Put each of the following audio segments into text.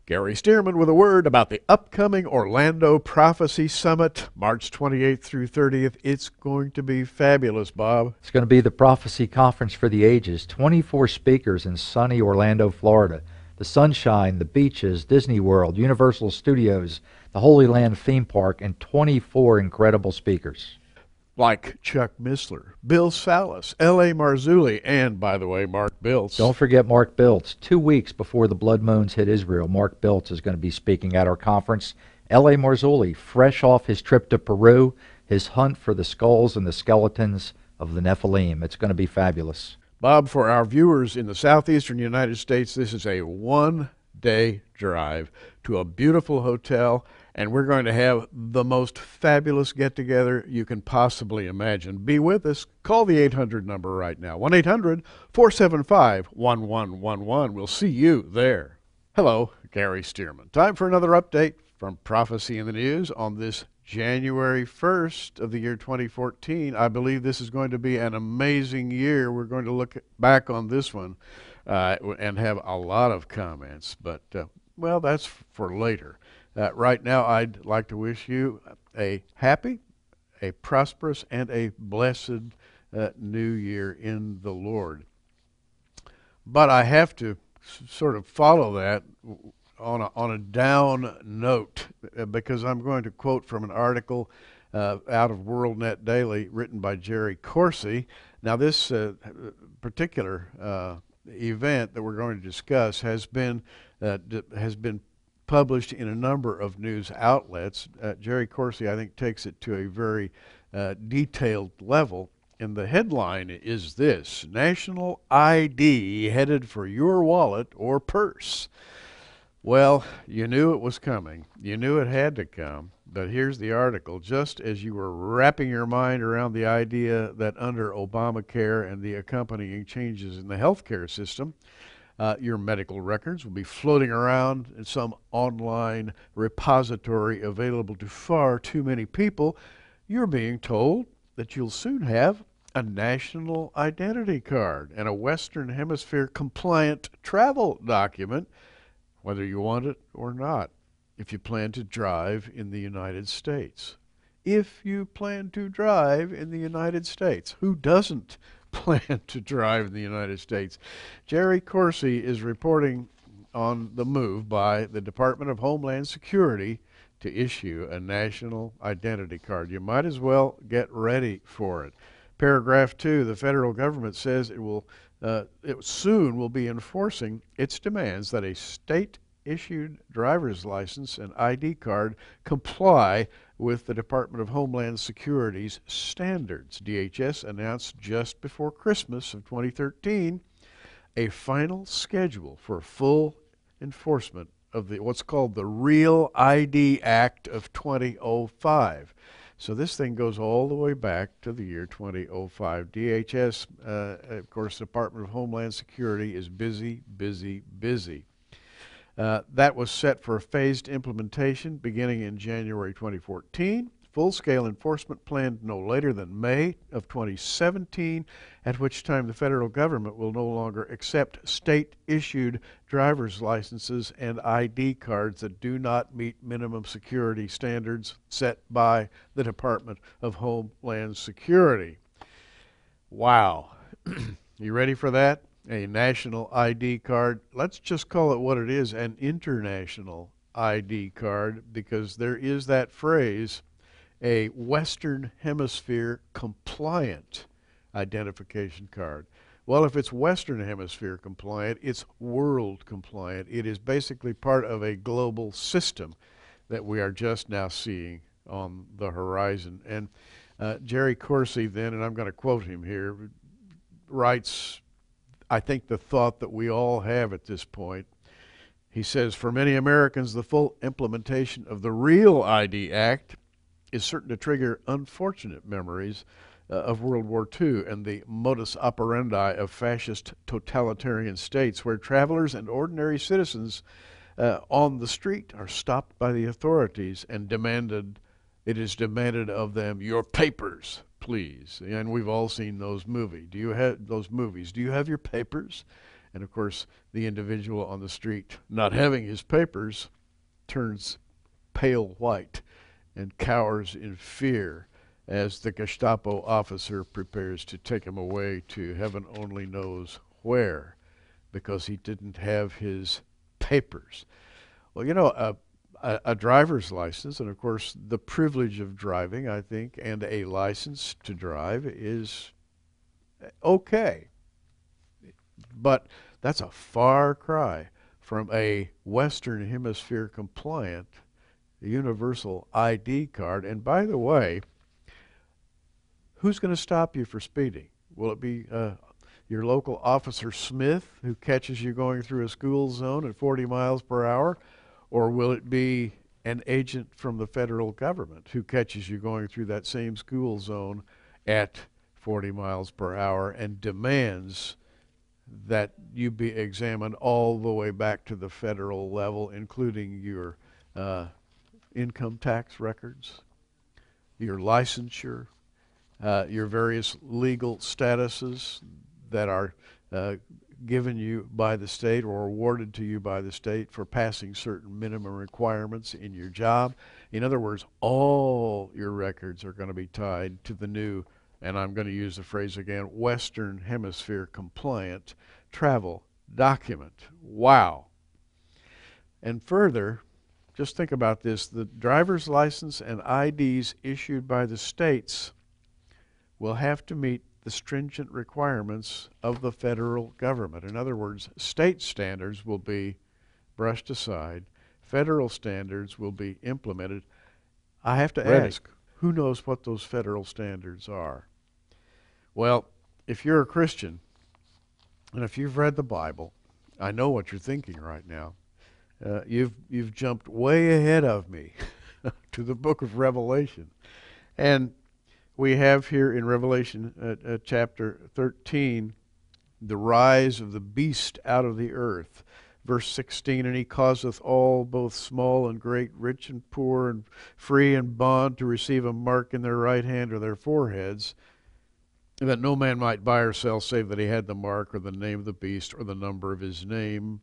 Gary Stearman with a word about the upcoming Orlando Prophecy Summit, March 28th through 30th. It's going to be fabulous, Bob. It's going to be the Prophecy Conference for the Ages. 24 speakers in sunny Orlando, Florida. The sunshine, the beaches, Disney World, Universal Studios, the Holy Land theme park, and 24 incredible speakers. Like Chuck Missler, Bill Salas, L.A. Marzulli, and, by the way, Mark Biltz. Don't forget Mark Biltz. 2 weeks before the Blood Moons hit Israel, Mark Biltz is going to be speaking at our conference. L.A. Marzulli, fresh off his trip to Peru, his hunt for the skulls and the skeletons of the Nephilim. It's going to be fabulous. Bob, for our viewers in the southeastern United States, this is a one-day drive to a beautiful hotel, and we're going to have the most fabulous get-together you can possibly imagine. Be with us. Call the 800 number right now, 1-800-475-1111. We'll see you there. Hello, Gary Stearman. Time for another update from Prophecy in the News on this January 1st of the year 2014. I believe this is going to be an amazing year. We're going to look back on this one and have a lot of comments, but, well, that's for later. Right now, I'd like to wish you a happy, a prosperous, and a blessed new year in the Lord. But I have to sort of follow that on a down note because I'm going to quote from an article out of WorldNet Daily written by Jerry Corsi. Now, this particular event that we're going to discuss has been published in a number of news outlets. Jerry Corsi, I think, takes it to a very detailed level. And the headline is this: National ID headed for your wallet or purse. Well, you knew it was coming. You knew it had to come. But here's the article. Just as you were wrapping your mind around the idea that under Obamacare and the accompanying changes in the healthcare system, your medical records will be floating around in some online repository available to far too many people, you're being told that you'll soon have a national identity card and a Western Hemisphere compliant travel document, whether you want it or not, if you plan to drive in the United States. If you plan to drive in the United States. Who doesn't plan to drive in the United States? Jerry Corsi is reporting on the move by the Department of Homeland Security to issue a national identity card. You might as well get ready for it. Paragraph 2, the federal government says it soon will be enforcing its demands that a state-issued driver's license and ID card comply with the Department of Homeland Security's standards. DHS announced just before Christmas of 2013 a final schedule for full enforcement of what's called the Real ID Act of 2005. So this thing goes all the way back to the year 2005. DHS, of course, Department of Homeland Security is busy, busy, busy. That was set for a phased implementation beginning in January 2014. Full-scale enforcement planned no later than May of 2017, at which time the federal government will no longer accept state-issued driver's licenses and ID cards that do not meet minimum security standards set by the Department of Homeland Security. Wow. You ready for that? A national ID card. Let's just call it what it is, an international ID card, because there is that phrase, a Western Hemisphere compliant identification card. Well, if it's Western Hemisphere compliant, it's world compliant. It is basically part of a global system that we are just now seeing on the horizon. And Jerry Corsi then, and I'm going to quote him here, writes, I think, the thought that we all have at this point. He says, for many Americans, the full implementation of the Real ID Act is certain to trigger unfortunate memories of World War II and the modus operandi of fascist totalitarian states where travelers and ordinary citizens on the street are stopped by the authorities and it is demanded of them, your papers, please. And we've all seen those movies. Do you have those movies? Do you have your papers? And of course, the individual on the street not having his papers turns pale white and cowers in fear as the Gestapo officer prepares to take him away to heaven only knows where because he didn't have his papers. Well, a driver's license, and of course the privilege of driving, I think, and a license to drive is okay. But that's a far cry from a Western Hemisphere compliant universal ID card. And by the way, who's going to stop you for speeding? Will it be your local Officer Smith who catches you going through a school zone at 40 miles per hour? Or will it be an agent from the federal government who catches you going through that same school zone at 40 miles per hour and demands that you be examined all the way back to the federal level, including your income tax records, your licensure, your various legal statuses that are given you by the state or awarded to you by the state for passing certain minimum requirements in your job. In other words, all your records are going to be tied to the new, and I'm going to use the phrase again, Western Hemisphere compliant travel document. Wow. And further, just think about this, the driver's license and IDs issued by the states will have to meet the stringent requirements of the federal government. In other words, state standards will be brushed aside, federal standards will be implemented. I have to ask, who knows what those federal standards are? Well, if you're a Christian, and if you've read the Bible, I know what you're thinking right now. You've jumped way ahead of me to the book of Revelation. And we have here in Revelation chapter 13, the rise of the beast out of the earth. Verse 16, and he causeth all, both small and great, rich and poor, and free and bond, to receive a mark in their right hand or their foreheads, that no man might buy or sell save that he had the mark or the name of the beast or the number of his name.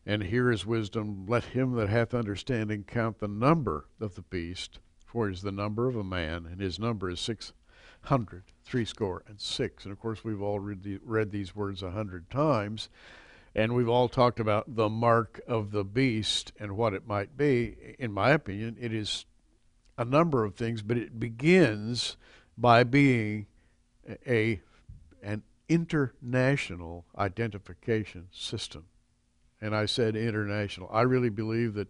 And here is wisdom. Let him that hath understanding count the number of the beast, for it is the number of a man, and his number is 600, 66. And of course, we've all read these words 100 times, and we've all talked about the mark of the beast and what it might be. In my opinion, it is a number of things, but it begins by being an international identification system. And I said international. I really believe that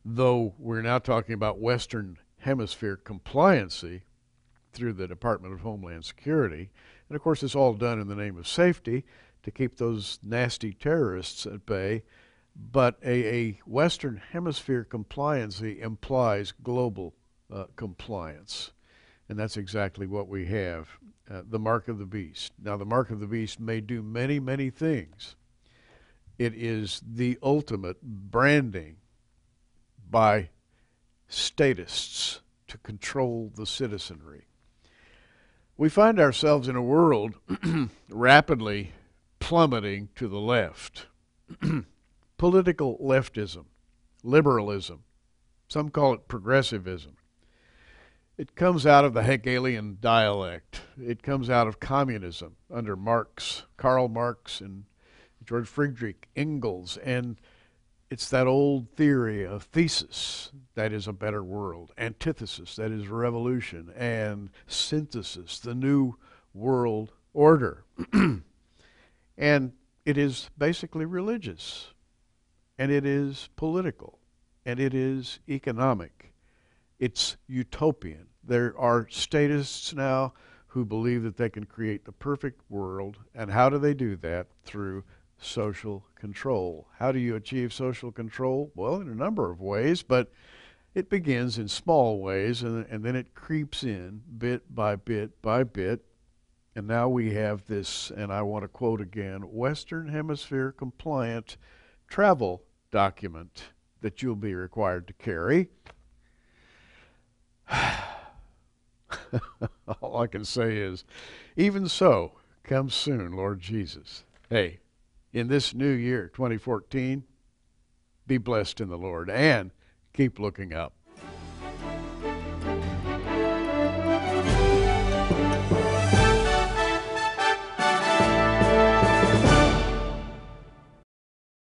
though we're now talking about Western Hemisphere compliancy through the Department of Homeland Security, and of course it's all done in the name of safety to keep those nasty terrorists at bay, but a Western Hemisphere compliancy implies global compliance. And that's exactly what we have, the mark of the beast. Now, the mark of the beast may do many, many things. It is the ultimate branding by statists to control the citizenry. We find ourselves in a world rapidly plummeting to the left. Political leftism, liberalism, some call it progressivism. It comes out of the Hegelian dialect. It comes out of communism under Marx, Karl Marx and George Friedrich Engels, and it's that old theory of thesis, that is a better world, antithesis, that is revolution, and synthesis, the new world order. And it is basically religious, and it is political, and it is economic. It's utopian. There are statists now who believe that they can create the perfect world, and how do they do that? Through social control. How do you achieve social control? Well, in a number of ways, but it begins in small ways, and then it creeps in bit by bit by bit. And now we have this, and I want to quote again, Western Hemisphere compliant travel document that you'll be required to carry. All I can say is, even so, come soon, Lord Jesus. Hey, in this new year, 2014, be blessed in the Lord and keep looking up.